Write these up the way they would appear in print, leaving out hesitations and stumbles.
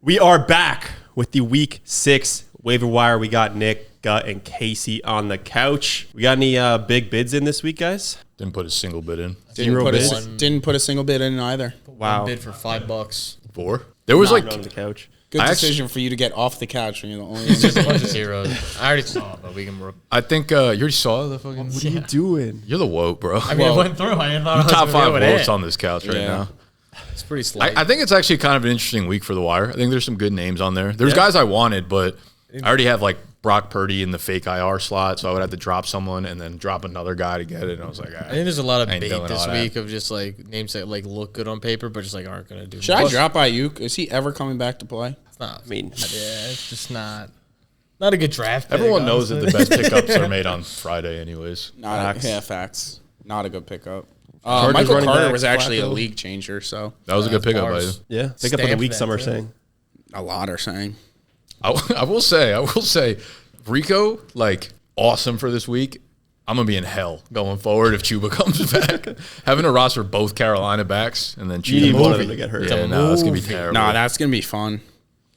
We are back with the Week 6 waiver wire. We got Nick, Gut, and Casey on the couch. We got any big bids in this week, guys? Didn't put a single bid in. Didn't put a single bid in either. Wow. One bid for $5. 4? There was on the couch. Good decision for you to get off the couch when you're the only It's one. just a bunch of zeros. I already saw it, but we can. I think you already saw the fucking. What are you doing? You're the woke, bro. I mean, it went through. I didn't thought I was Top gonna 5 be able to votes hit. on this couch right now. It's pretty slight. I think it's actually kind of an interesting week for the wire. I think there's some good names on there. There's guys I wanted, but I already have like Brock Purdy in the fake IR slot, so I would have to drop someone and then drop another guy to get it. And I was like, I think there's a lot of ain't bait doing this all that. week of just like names that like look good on paper, but just like aren't gonna do. Should I much. drop Ayuk? Is he ever coming back to play? It's not. I mean, Yeah, it's just not a good draft. Pick, everyone knows that honestly. the best pickups are made on Friday, anyways. Facts. Not a good pickup. Chargers Michael running Carter back, was actually a Flacco. league changer, so That was a good pickup by you. bars. yeah. Pick up of the Stamp week, that, some are too. saying. a lot are saying. I will say, Rico, like, awesome for this week. I'm going to be in hell going forward if Chuba comes back. Having a roster of both Carolina backs and then You need Chuba. one of them to get hurt. Yeah, no, that's going to be terrible. Nah, that's gonna be fun.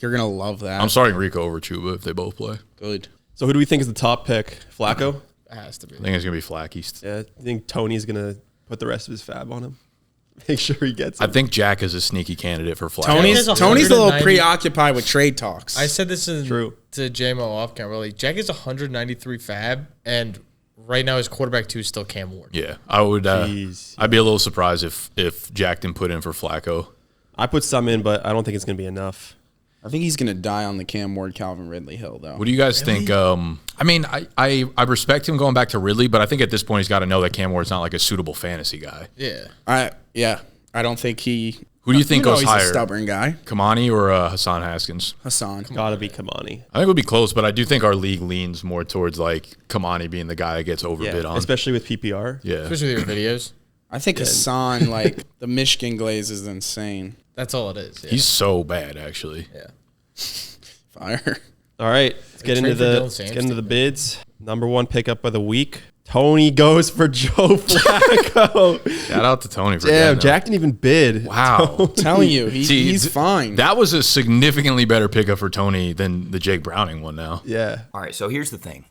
You're gonna love that. I'm starting Rico over Chuba if they both play. Good. So who do we think is the top pick? Flacco? It has to be. I think it's going to be Flacky. Yeah. I think Tony's going to put the rest of his fab on him. Make sure he gets I it. think Jack is a sneaky candidate for Flacky. Tony's There's a little 190 preoccupied with trade talks. I said this True. to JMO off camera. Like Jack is 193 fab, and right now his quarterback 2 is still Cam Ward. Yeah, I would. Jeez. I'd be a little surprised if Jack didn't put in for Flacco. I put some in, but I don't think it's going to be enough. I think he's gonna die on the Cam Ward, Calvin Ridley hill, though. What do you guys think? I mean, I respect him going back to Ridley, but I think at this point he's got to know that Cam Ward's not like a suitable fantasy guy. Yeah. I don't think he. Who do you think goes he's higher? a stubborn guy. Kamani or Hassan Haskins? Hassan. Got to be Kamani. I think it would be close, but I do think our league leans more towards like Kamani being the guy that gets overbid on. Especially with PPR. Yeah. Especially with your videos. I think Hassan, like the Michigan glaze, is insane. That's all it is. Yeah. He's so bad, actually. yeah. Fire. All right, let's get into trade for Dylan the Sampson. bids. Number 1 pickup of the week. Tony goes for Joe Flacco. Shout out to Tony for Damn, getting him. Jack didn't even bid. Wow. Telling you, See, he's fine. That was a significantly better pickup for Tony than the Jake Browning one now. Yeah. All right, so here's the thing.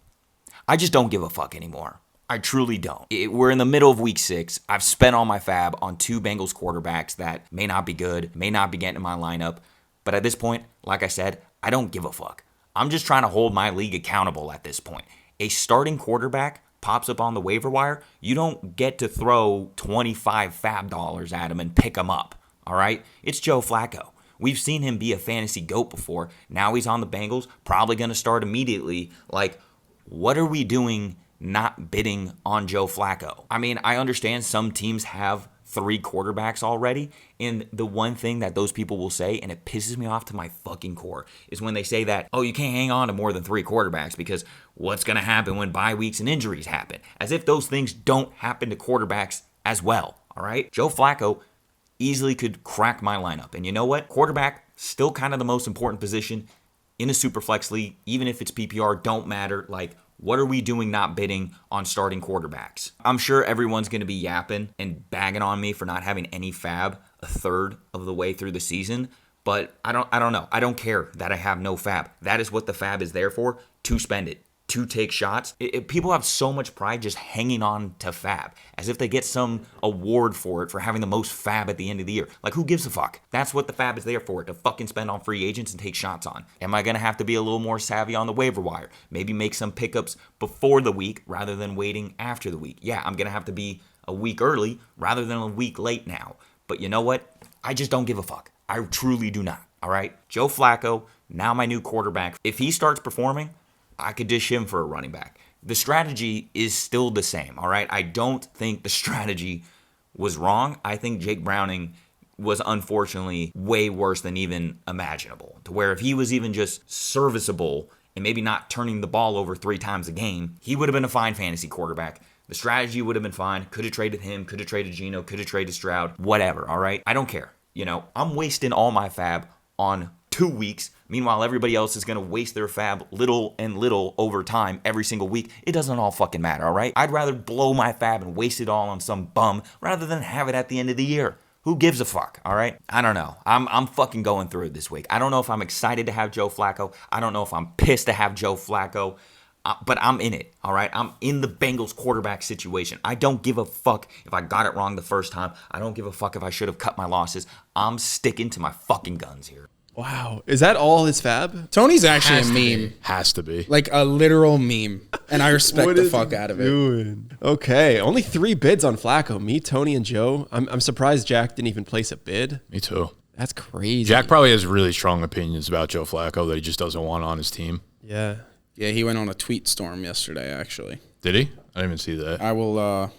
I just don't give a fuck anymore. I truly don't. We're in the middle of week 6. I've spent all my fab on 2 Bengals quarterbacks that may not be good, may not be getting in my lineup. But at this point, like I said, I don't give a fuck. I'm just trying to hold my league accountable at this point. A starting quarterback pops up on the waiver wire. You don't get to throw 25 fab dollars at him and pick him up. All right? It's Joe Flacco. We've seen him be a fantasy GOAT before. Now he's on the Bengals, probably going to start immediately. Like, what are we doing not bidding on Joe Flacco? I mean, I understand some teams have 3 quarterbacks already, and the one thing that those people will say, and it pisses me off to my fucking core, is when they say that, oh, you can't hang on to more than 3 quarterbacks because what's going to happen when bye weeks and injuries happen? As if those things don't happen to quarterbacks as well, all right? Joe Flacco easily could crack my lineup, and you know what? Quarterback, still kind of the most important position in a Superflex league, even if it's PPR, don't matter. Like, what are we doing not bidding on starting quarterbacks? I'm sure everyone's going to be yapping and bagging on me for not having any fab a third of the way through the season, but I don't know. I don't care that I have no fab. That is what the fab is there for, to spend it, to take shots. People have so much pride just hanging on to fab, as if they get some award for it for having the most fab at the end of the year. Like, who gives a fuck? That's what the fab is there for, to fucking spend on free agents and take shots on. Am I going to have to be a little more savvy on the waiver wire? Maybe make some pickups before the week rather than waiting after the week. Yeah, I'm going to have to be a week early rather than a week late now. But you know what? I just don't give a fuck. I truly do not, all right? Joe Flacco, now my new quarterback. If he starts performing, I could dish him for a running back. The strategy is still the same, all right? I don't think the strategy was wrong. I think Jake Browning was unfortunately way worse than even imaginable, to where if he was even just serviceable and maybe not turning the ball over 3 times a game, he would have been a fine fantasy quarterback. The strategy would have been fine. Could have traded him, could have traded Geno, could have traded Stroud, whatever, all right? I don't care. You know, I'm wasting all my fab on 2 weeks. Meanwhile, everybody else is going to waste their fab little and little over time every single week. It doesn't all fucking matter, all right? I'd rather blow my fab and waste it all on some bum rather than have it at the end of the year. Who gives a fuck, all right? I don't know. I'm fucking going through it this week. I don't know if I'm excited to have Joe Flacco. I don't know if I'm pissed to have Joe Flacco. But I'm in it, all right? I'm in the Bengals quarterback situation. I don't give a fuck if I got it wrong the first time. I don't give a fuck if I should have cut my losses. I'm sticking to my fucking guns here. Wow. Is that all his fab? Tony's actually a meme. Has to be. Like a literal meme. And I respect the fuck out of it. Doing? Okay. Only 3 bids on Flacco. Me, Tony, and Joe. I'm surprised Jack didn't even place a bid. Me too. That's crazy. Jack probably has really strong opinions about Joe Flacco that he just doesn't want on his team. Yeah. Yeah, he went on a tweet storm yesterday, actually. Did he? I didn't even see that. I will,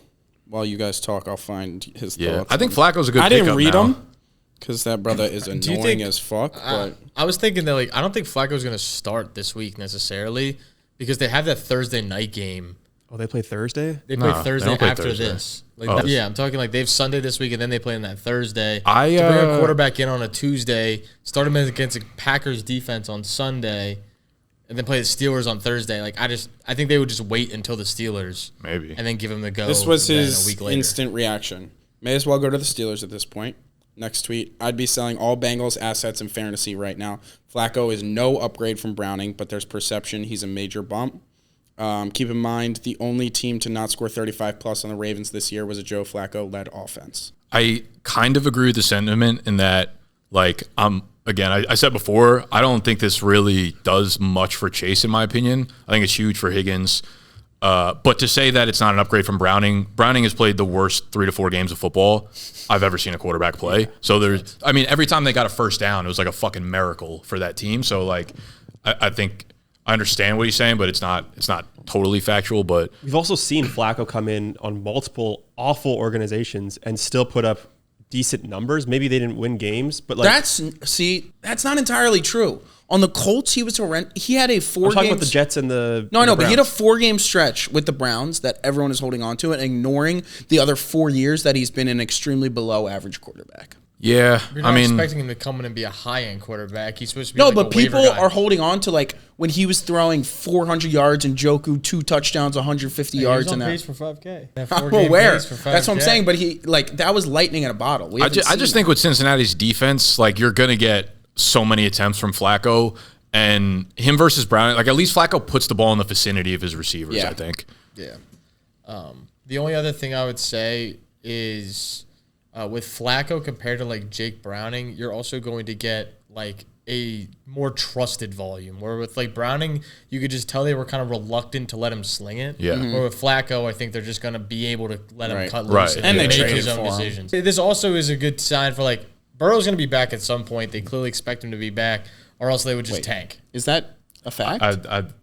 while you guys talk, I'll find his thoughts. I think Flacco's a good I pickup didn't read now. him because that brother is annoying as fuck. But I was thinking that I don't think Flacco's going to start this week necessarily because they have that Thursday night game. Oh, they play Thursday? They play No, Thursday they don't play after Thursday. this. Oh. I'm talking like they have Sunday this week and then they play on that Thursday. To bring a quarterback in on a Tuesday, start him against a Packers defense on Sunday, and then play the Steelers on Thursday. I think they would just wait until the Steelers Maybe. and then give him the go. this was then his a week later. instant reaction. May as well go to the Steelers at this point. Next tweet. I'd be selling all Bengals assets in fantasy right now. Flacco is no upgrade from Browning, but there's perception he's a major bump. Keep in mind, the only team to not score 35-plus on the Ravens this year was a Joe Flacco-led offense. I kind of agree with the sentiment in that, again, I said before, I don't think this really does much for Chase, in my opinion. I think it's huge for Higgins. But to say that it's not an upgrade from Browning has played the worst 3 to 4 games of football I've ever seen a quarterback play. So every time they got a first down, it was like a fucking miracle for that team. So I think I understand what he's saying, but it's not totally factual. But We've also seen Flacco come in on multiple awful organizations and still put up decent numbers. Maybe they didn't win games, but That's not entirely true. On the Colts, he was horrendous. He had a 4-game. I'm talking about the Jets and the No, I know, the but he had a Browns. 4-game stretch with the Browns that everyone is holding on to and ignoring the other 4 years that he's been an extremely below average quarterback. yeah, You're not expecting him to come in and be a high-end quarterback. He's supposed to be No, like but a waiver people guy. are holding on to when he was throwing 400 yards and Joku 2 touchdowns, 150 yards, and pace that. for 5K. I'm aware. That's what I'm saying. But that was lightning in a bottle. We I haven't just seen think with Cincinnati's defense, you're going to get so many attempts from Flacco, and him versus Brown, at least Flacco puts the ball in the vicinity of his receivers, Yeah. I think. Yeah. The only other thing I would say is with Flacco compared to Jake Browning, you're also going to get a more trusted volume. Where with Browning, you could just tell they were kind of reluctant to let him sling it. Yeah. Mm-hmm. Or with Flacco, I think they're just going to be able to let him Right. cut Right. loose And they make traded his own for him. decisions. This also is a good sign for Burrow's going to be back at some point. They clearly expect him to be back, or else they would just tank. Is that a fact?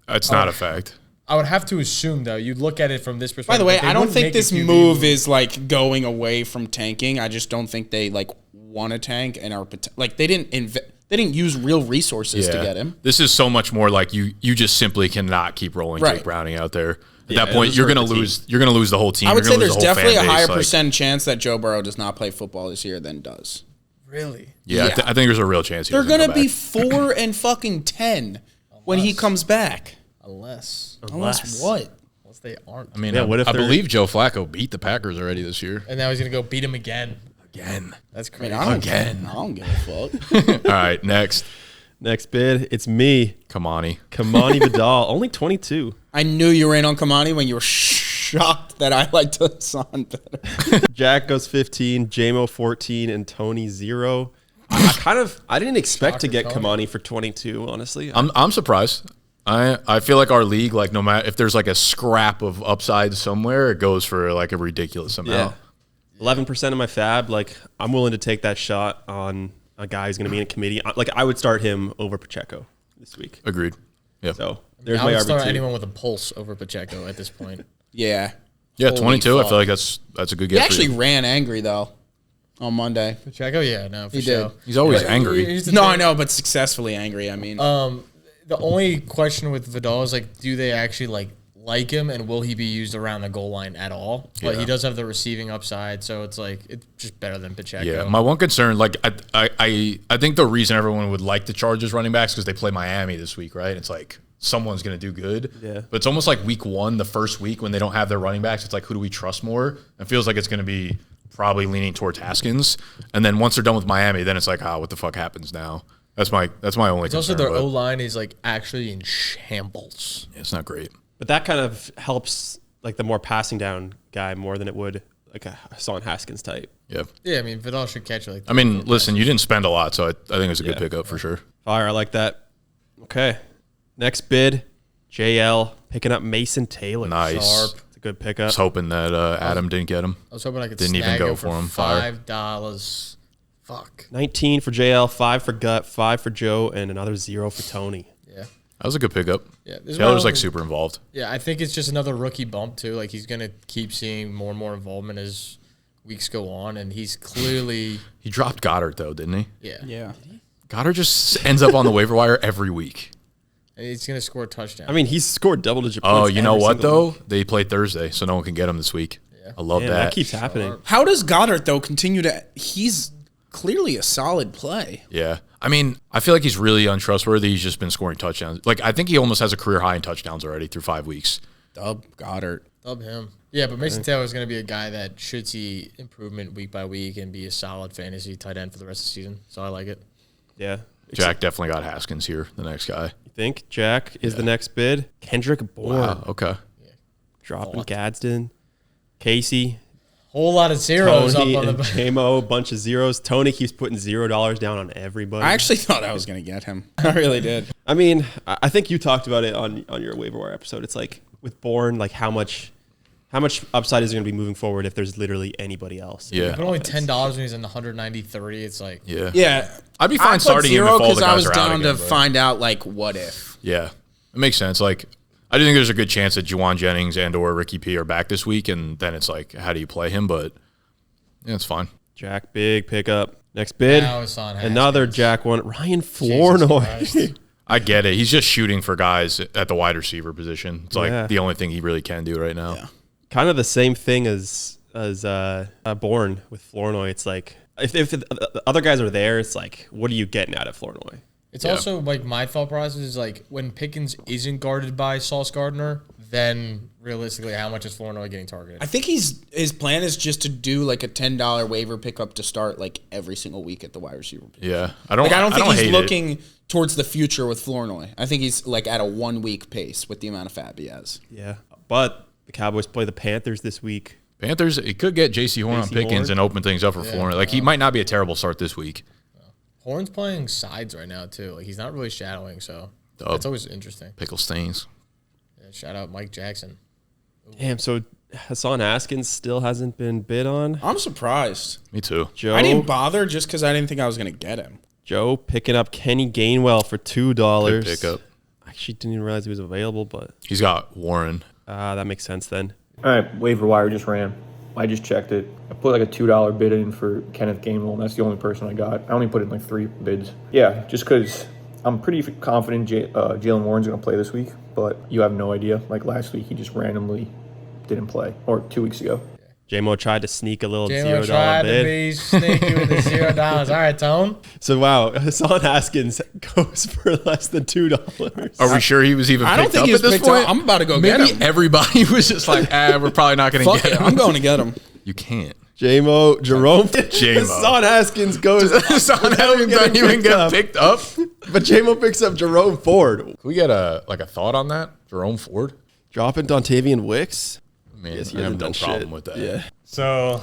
It's not a fact. I would have to assume, though, you'd look at it from this perspective. By the way, they I don't wouldn't think make a this QB move is going away from tanking. I just don't think they want to tank and are they didn't use real resources to get him. This is so much more you just simply cannot keep rolling Right. Jake Browning out there. At Yeah, that point, it'll you're hurt gonna the team. lose. You're gonna lose the whole team. I would You're say gonna lose there's the whole definitely a fan higher base, percent chance that Joe Burrow does not play football this year than does. Really? Yeah, Yeah. I think there's a real chance. They're gonna be 4-10 when he comes back. Unless Unless what? they aren't. I mean, Yeah, what if I they're- believe Joe Flacco beat the Packers already this year. And now he's going to go beat him again. Again. That's I mean, crazy. I don't give a fuck. All right, next. Next bid, it's me, Kamani. Kamani Vidal, only 22. I knew you were in on Kamani when you were shocked that I liked Hassan better. Jack goes 15, JMO 14, and Tony 0. I didn't expect to Shocker, get Tony. Kamani for 22, honestly. I'm surprised. I feel like our league, no matter if there's a scrap of upside somewhere, it goes for a ridiculous amount. 11% of my fab, I'm willing to take that shot on a guy who's going to be in a committee. I would start him over Pacheco this week. Agreed. Yeah. So there's I my would start RB2. anyone with a pulse over Pacheco at this point. Yeah. Yeah, Holy 22. I fuck. feel like that's a good He get. actually for you. ran angry though on Monday. Pacheco? Yeah, no, for He sure. did. He's always angry. Here's the No, thing. I know, but successfully angry. I mean, The only question with Vidal is do they actually like him, and will he be used around the goal line at all? But Yeah. he does have the receiving upside, so it's it's just better than Pacheco. Yeah, my one concern, I think the reason everyone would like the Chargers running backs because they play Miami this week, right? It's someone's going to do good. Yeah. But it's almost like week one, the first week when they don't have their running backs. It's who do we trust more? It feels like it's going to be probably leaning towards Haskins. And then once they're done with Miami, then it's like, what the fuck happens now? That's my only concern. Also, their O-line is like actually in shambles. Yeah, it's not great. But that kind of helps like the more passing down guy more than it would like a Hassan Haskins type. Yeah. Yeah, I mean, Vidal should catch it. Like I mean, listen, you didn't spend a lot, so I think it's a good pickup for sure. Fire, I like that. Okay. Next bid, JL picking up Mason Taylor. Nice. Sharp. It's a good pickup. I was hoping that Adam didn't get him. I was hoping I could Didn't snag even go him for him. Fire. $5. Fuck. 19 for JL, 5 for Gut, 5 for Joe, and another 0 for Tony. Yeah. That was a good pickup. Yeah. Taylor's like super involved. Yeah, I think it's just another rookie bump too. Like he's gonna keep seeing more and more involvement as weeks go on, and he's clearly He dropped Goddard though, didn't he? Yeah. Goddard just ends up on the waiver wire every week. And he's gonna score a touchdown. I mean, he's scored double-digit points. Oh, you know every what single though? week. They played Thursday, so no one can get him this week. Yeah. I love Man, that. that keeps happening. How does Goddard though continue to? He's clearly a solid play. Yeah. I mean, I feel like he's really untrustworthy. He's just been scoring touchdowns. Like, I think he almost has a career high in touchdowns already through 5 weeks. Dub Goddard. Dub him. Yeah, but Mason Taylor is going to be a guy that should see improvement week by week and be a solid fantasy tight end for the rest of the season. So I like it. Yeah. Jack definitely got Haskins here, the next guy. You think Jack is the next bid? Kendrick Bourne. Wow, okay. Dropping Gadsden. Casey. Whole lot of zeros Tony up on and the. JMO, a bunch of zeros. Tony keeps putting $0 down on everybody. I actually thought I was gonna get him. I really did. I mean, I think you talked about it on your waiver wire episode. It's like with Bourne, like how much upside is going to be moving forward if there's literally anybody else? Yeah. But only $10 when he's in the 190-30. It's like Yeah. Yeah, I'd be fine put starting him if zero all the because guys I was are out down again, to but- find out like what if. Yeah. It makes sense. Like, I do think there's a good chance that Juwan Jennings and or Ricky P are back this week, and then it's like, how do you play him? But yeah, it's fine. Jack, big pickup. Next bid, Now it's on Haskins. another Jack one. Ryan Flournoy. I get it. He's just shooting for guys at the wide receiver position. It's like Yeah. the only thing he really can do right now. Yeah. Kind of the same thing as Bourne with Flournoy. It's like if the other guys are there, it's like, what are you getting out of Flournoy? It's also like my thought process is like when Pickens isn't guarded by Sauce Gardner, then realistically, how much is Flournoy getting targeted? I think his plan is just to do like a $10 waiver pickup to start like every single week at the wide receiver. Yeah. I don't think hate he's it. looking towards the future with Flournoy. I think he's like at a 1 week pace with the amount of fab he has. Yeah, but the Cowboys play the Panthers this week. Panthers, it could get J.C. Horn on J.C. Pickens Horn. and open things up for Flournoy. Like, he might not be a terrible start this week. Horn's playing sides right now too. Like he's not really shadowing, so Dub. that's always interesting. Pickle stains. Yeah, shout out Mike Jackson. Damn, so Hassan Haskins still hasn't been bid on. I'm surprised. Me too. Joe, I didn't bother just because I didn't think I was going to get him. Joe picking up Kenny Gainwell for $2. Good pickup. I actually didn't even realize he was available, but He's got Warren. that makes sense then. All right, waiver wire just ran. I just checked it. I put like a $2 bid in for Kenneth Gainwell, and that's the only person I got. I only put in like 3 bids. Yeah, just because I'm pretty confident Jalen Warren's going to play this week, but you have no idea. Like last week, he just randomly didn't play, or 2 weeks ago. JMO tried to sneak a little Jalen $0 tried to bid. be sneaky with the $0. All right, Tone. So wow, Hassan Haskins goes for less than $2. Are we sure he was even I don't picked think up he was at this picked up. point? I'm about to go get Maybe him. everybody was just like, we're probably not going to Fuck get it, him. I'm going to get him. You can't. JMO, Jerome, JMO. Hassan Haskins goes. Hassan Haskins doesn't even get picked up. But JMO picks up Jerome Ford, Can we get a thought on that? Jerome Ford? dropping Dontavian Wicks. Man, Yes, he I have hasn't no done problem shit. with that. Yeah. So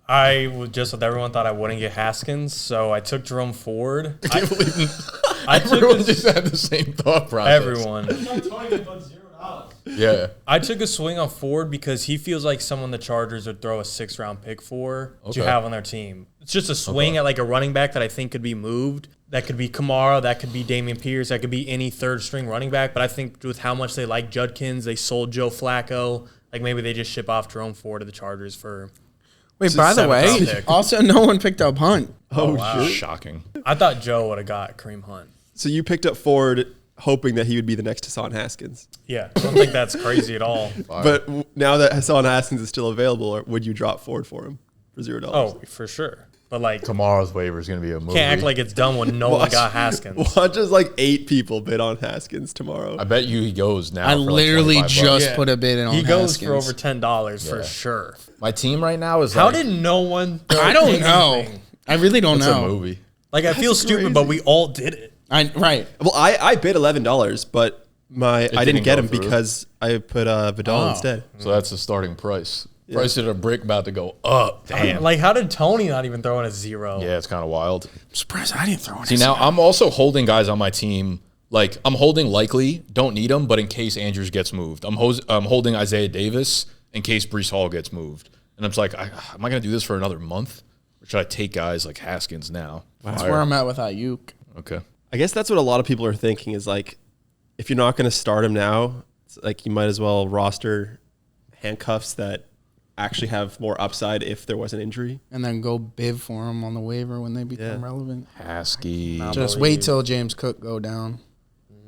I was just with everyone thought I wouldn't get Haskins, so I took Jerome Ford. I took Everyone a, just had the same thought process. everyone. Yeah. I took a swing on Ford because he feels like someone the Chargers would throw a 6th-round pick for to Okay. have on their team. It's just a swing at like a running back that I think could be moved. That could be Kamara, that could be Damian Pierce, that could be any third-string running back. But I think with how much they like Judkins, they sold Joe Flacco. Like maybe they just ship off Jerome Ford to the Chargers for. Wait, by the way, 7th round pick. also no one picked up Hunt. Oh, wow. shit. Shocking. I thought Joe would have got Kareem Hunt. So you picked up Ford, hoping that he would be the next Hassan Haskins. Yeah, I don't think that's crazy at all. But now that Hassan Haskins is still available, would you drop Ford for him for $0? Oh, for sure. But like, Tomorrow's waiver is going to be a movie. can't act like it's done when no one got Haskins. Watch as like 8 people bid on Haskins tomorrow. I bet you he goes now. I for like literally 25 just bucks. put a bid in on He goes Haskins. for over $10 for Yeah. sure. My team right now is How like, did no one? I don't know. anything? I really don't it's know. a movie. Like I feel stupid, but we all did it. Right. Well, I bid $11, but I didn't didn't get go him through. because I put Vidal instead. So that's the starting price. Price of a brick about to go up. Damn. Like how did Tony not even throw in a 0? Yeah, it's kind of wild. I'm surprised I didn't throw in. See, now I'm also holding guys on my team. Like, I'm holding Likely, don't need him, but in case Andrews gets moved. I'm holding Isaiah Davis in case Breece Hall gets moved. And I'm just like, am I going to do this for another month? Or should I take guys like Haskins now? That's where I'm at with Ayuk. Okay. I guess that's what a lot of people are thinking is like, if you're not going to start him now, it's like you might as well roster handcuffs that actually have more upside if there was an injury. And then go bid for him on the waiver when they become relevant. Hasky. Just wait till James Cook go down.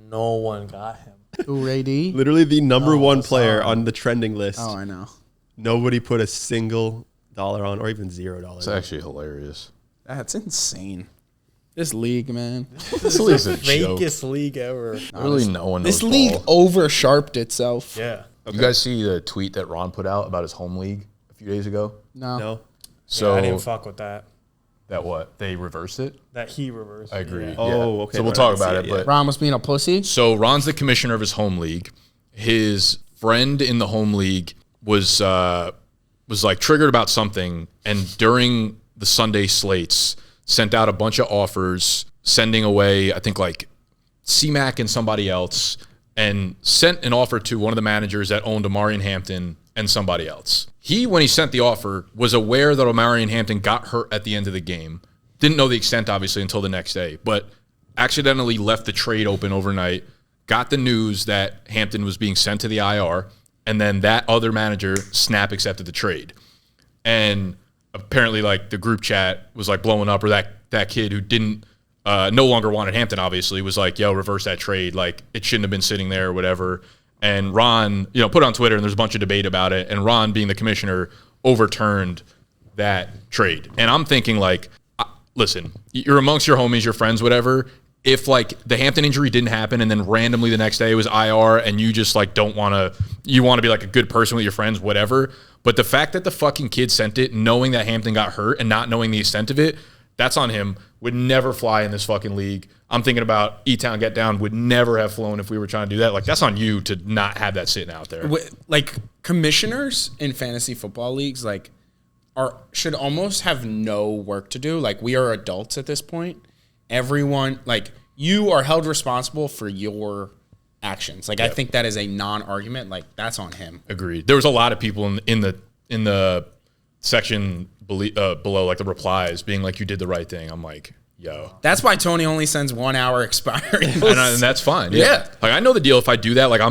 No one got him. Who, Ray D? Literally the number one player on the trending list. Oh, I know. Nobody put a single dollar on, or even $0. It's actually hilarious. That's insane. This league, man. This league's a joke. Fakest league ever. Really, no one knows This league ball. over-sharped itself. Yeah. You guys see the tweet that Ron put out about his home league a few days ago? No. So I didn't fuck with that. that what? They reversed it? That he reversed. I agree. Yeah. Yeah. Oh, okay. So we'll No, I talk didn't see about it it. yet. But Ron was being a pussy. so Ron's the commissioner of his home league. His friend in the home league was like triggered about something, and during the Sunday slates sent out a bunch of offers, sending away I think like C-Mac and somebody else, and sent an offer to one of the managers that owned Omarion Hampton and somebody else. He, when he sent the offer, was aware that Omarion Hampton got hurt at the end of the game. Didn't know the extent, obviously, until the next day, but accidentally left the trade open overnight, got the news that Hampton was being sent to the IR, and then that other manager, Snap, accepted the trade. And apparently, like, the group chat was, like, blowing up, or that kid who didn't no longer wanted Hampton, obviously, was like, yo, reverse that trade. Like, it shouldn't have been sitting there or whatever. And Ron, put it on Twitter, and there's a bunch of debate about it. And Ron, being the commissioner, overturned that trade. And I'm thinking, like, listen, you're amongst your homies, your friends, whatever. If, like, the Hampton injury didn't happen and then randomly the next day it was IR and you just, like, you want to be, like, a good person with your friends, whatever. But the fact that the fucking kid sent it knowing that Hampton got hurt and not knowing the extent of it, that's on him. Would never fly in this fucking league. I'm thinking about E-Town Get Down would never have flown if we were trying to do that. Like, that's on you to not have that sitting out there. Like, commissioners in fantasy football leagues, like, should almost have no work to do. Like, we are adults at this point. Everyone, like, you are held responsible for your actions. Like, I think that is a non-argument. Like, that's on him. Agreed. There was a lot of people in the section below, like the replies, being like, "You did the right thing." I'm like, yo. That's why Tony only sends 1 hour expiring. And that's fine. Yeah. Like, I know the deal. If I do that, like,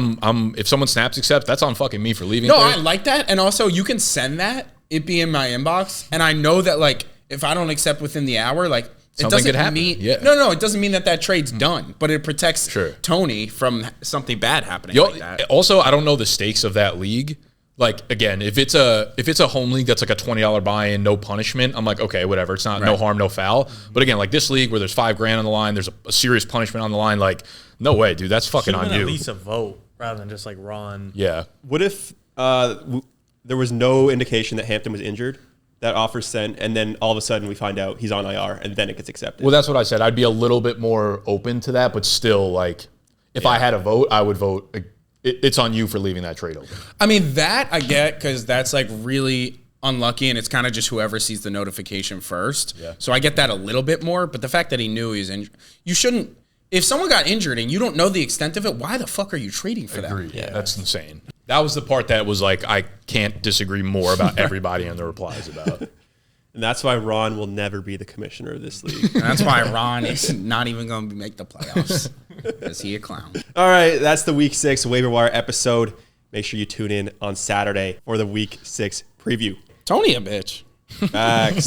if someone snaps accepts, that's on fucking me for leaving. No, there. I like that. And also, you can send that, it be in my inbox, and I know that, like, if I don't accept within the hour, like, Something it doesn't could happen. mean Yeah. No, it doesn't mean that trade's done, but it protects Sure. Tony from something bad happening Yo, like that. also, I don't know the stakes of that league. Like, again, if it's a home league that's like a $20 buy-in, no punishment, I'm like, okay, whatever. It's not no harm, no foul. But again, like this league where there's $5,000 on the line, there's a serious punishment on the line. Like, no way, dude. That's fucking Should've on been you. At least a vote rather than just like Ron. Yeah. What if there was no indication that Hampton was injured? That offer's sent, and then all of a sudden we find out he's on IR, and then it gets accepted. Well, that's what I said. I'd be a little bit more open to that, but still, like, if I had a vote, I would vote. It's on you for leaving that trade open. I mean, that I get because that's like really unlucky, and it's kind of just whoever sees the notification first. Yeah. So I get that a little bit more, but the fact that he knew he was injured, you shouldn't. If someone got injured and you don't know the extent of it, why the fuck are you trading for that? Yeah, that's insane. That was the part that was like, I can't disagree more about everybody in the replies about. And that's why Ron will never be the commissioner of this league. And that's why Ron is not even going to make the playoffs. Is he a clown? All right, that's the Week 6 Waiver Wire episode. Make sure you tune in on Saturday for the Week 6 preview. Tony a bitch. Facts.